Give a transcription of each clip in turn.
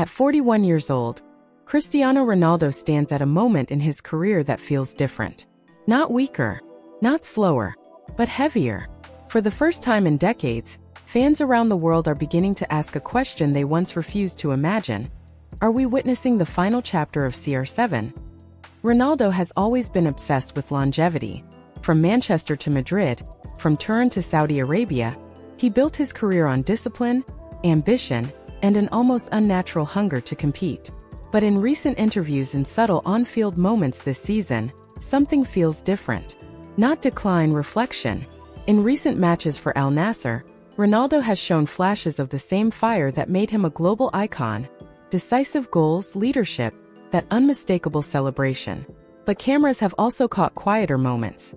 At 41 years old, Cristiano Ronaldo stands at a moment in his career that feels different. Not weaker, not slower, but heavier. For the first time in decades, fans around the world are beginning to ask a question they once refused to imagine. Are we witnessing the final chapter of CR7? Ronaldo has always been obsessed with longevity. From Manchester to Madrid, from Turin to Saudi Arabia, he built his career on discipline, ambition, and an almost unnatural hunger to compete. But in recent interviews and subtle on-field moments this season, something feels different. Not decline, reflection. In recent matches for Al Nassr, Ronaldo has shown flashes of the same fire that made him a global icon. Decisive goals, leadership, that unmistakable celebration. But cameras have also caught quieter moments.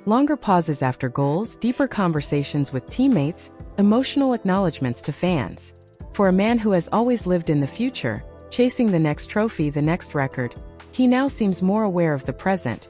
Longer pauses after goals, deeper conversations with teammates, emotional acknowledgments to fans. For a man who has always lived in the future, chasing the next trophy, the next record, he now seems more aware of the present.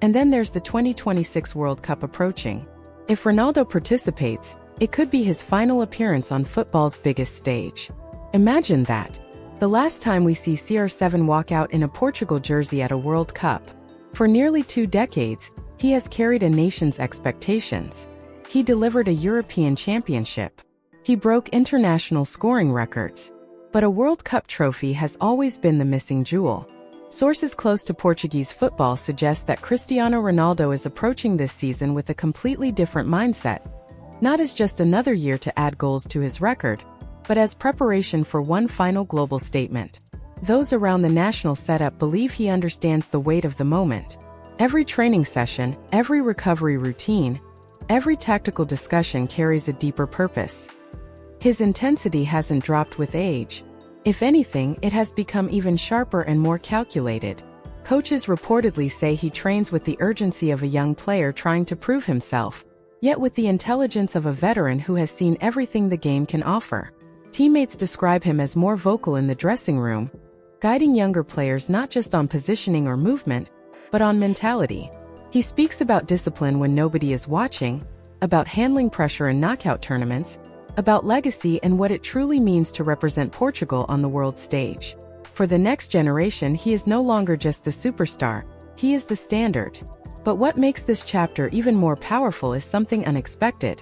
And then there's the 2026 World Cup approaching. If Ronaldo participates, it could be his final appearance on football's biggest stage. Imagine that. The last time we see CR7 walk out in a Portugal jersey at a World Cup. For nearly 2 decades, he has carried a nation's expectations. He delivered a European championship. He broke international scoring records. But a World Cup trophy has always been the missing jewel. Sources close to Portuguese football suggest that Cristiano Ronaldo is approaching this season with a completely different mindset. Not as just another year to add goals to his record, but as preparation for one final global statement. Those around the national setup believe he understands the weight of the moment. Every training session, every recovery routine, every tactical discussion carries a deeper purpose. His intensity hasn't dropped with age. If anything, it has become even sharper and more calculated. Coaches reportedly say he trains with the urgency of a young player trying to prove himself, yet with the intelligence of a veteran who has seen everything the game can offer. Teammates describe him as more vocal in the dressing room, guiding younger players not just on positioning or movement, but on mentality. He speaks about discipline when nobody is watching, about handling pressure in knockout tournaments, about legacy and what it truly means to represent Portugal on the world stage. For the next generation, he is no longer just the superstar, he is the standard. But what makes this chapter even more powerful is something unexpected.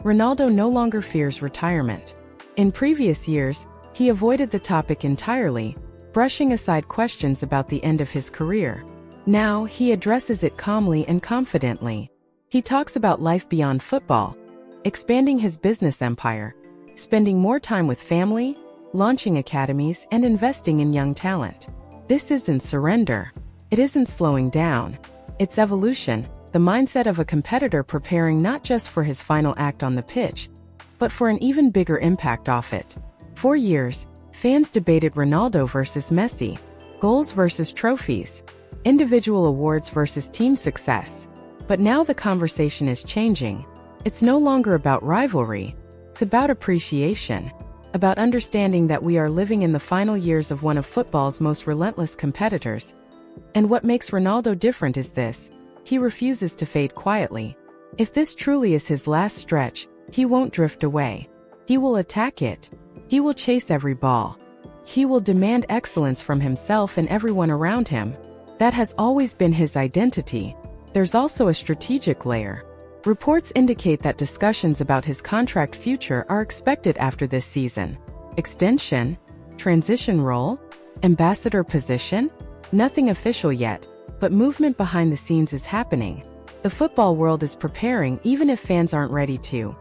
Ronaldo no longer fears retirement. In previous years, he avoided the topic entirely, brushing aside questions about the end of his career. Now, he addresses it calmly and confidently. He talks about life beyond football, expanding his business empire, spending more time with family, launching academies, and investing in young talent. This isn't surrender. It isn't slowing down. It's evolution, the mindset of a competitor preparing not just for his final act on the pitch, but for an even bigger impact off it. For years, fans debated Ronaldo versus Messi, goals versus trophies, individual awards versus team success. But now the conversation is changing. It's no longer about rivalry. It's about appreciation, about understanding that we are living in the final years of one of football's most relentless competitors. And what makes Ronaldo different is this: he refuses to fade quietly. If this truly is his last stretch, he won't drift away. He will attack it. He will chase every ball. He will demand excellence from himself and everyone around him. That has always been his identity. There's also a strategic layer. Reports indicate that discussions about his contract future are expected after this season. Extension? Transition role? Ambassador position? Nothing official yet, but movement behind the scenes is happening. The football world is preparing even if fans aren't ready to.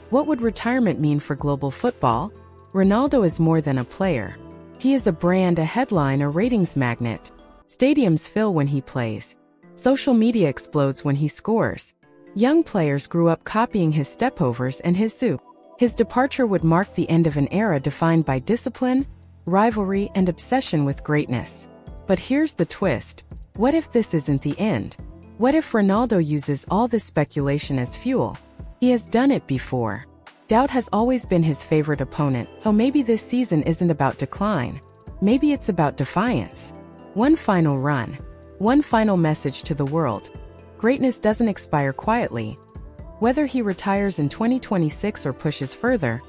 What would retirement mean for global football? Ronaldo is more than a player. He is a brand, a headline, a ratings magnet. Stadiums fill when he plays. Social media explodes when he scores. Young players grew up copying his stepovers and his soup. His departure would mark the end of an era defined by discipline, rivalry, and obsession with greatness. But here's the twist. What if this isn't the end? What if Ronaldo uses all this speculation as fuel? He has done it before. Doubt has always been his favorite opponent, so maybe this season isn't about decline. Maybe it's about defiance. One final run. One final message to the world. Greatness doesn't expire quietly. Whether he retires in 2026 or pushes further,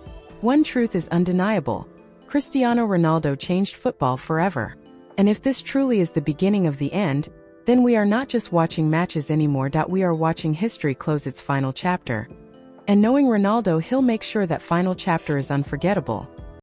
one truth is undeniable. Cristiano Ronaldo changed football forever. And if this truly is the beginning of the end, then we are not just watching matches anymore. We are watching history close its final chapter. And knowing Ronaldo, he'll make sure that final chapter is unforgettable.